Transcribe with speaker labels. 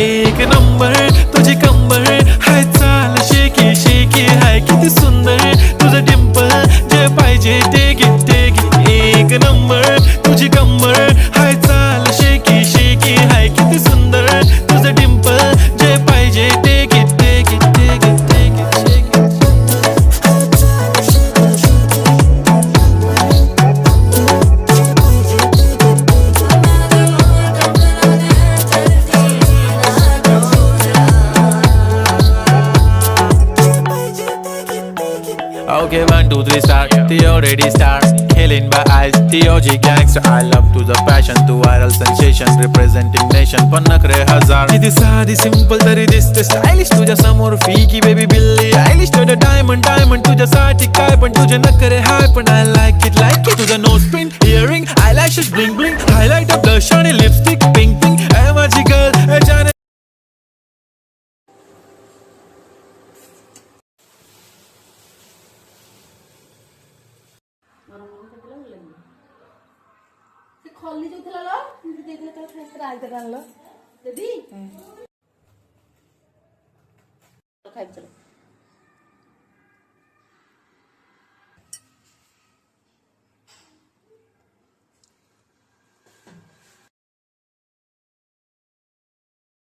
Speaker 1: एक नंबर तुझी कंबर हाय चाल शेकी शेकी हाय किती सुंदर तुझं डिंपल जे पाहिजे ते घे एक नंबर तुझी कंबर हाय चाल शेकी शेकी हाय किती सुंदर तुझं डिंपल जे पाहिजे ते घे Okay, 1, 2, 3, start. The already start. Killing by eyes. The OG gangster. I love to the passion, to viral sensation, representing nation. पन्नकरे हजार. किती साधी simple तरी दिसते stylish. तुझ्या समोर फीकी baby बिल्ली Eilish. तुझं diamond तुझ्यासाठी काय पण तुझे नखरे हाय पण I like it. तुझं nose pin, earring, eyelashes bling bling, highlighter, blush आणि lipstick pink pink. ऐ माझी girl, ऐ जाने
Speaker 2: ସେ ଖଲି ଯୋଉଥିଲା ଲ ମୁଁ ଦେଇଥିଲେ ତାର ଫେସ୍ରେ ଆଇତେ ଆଣିଲ ଦେବି ଖାଇବି ଚଲ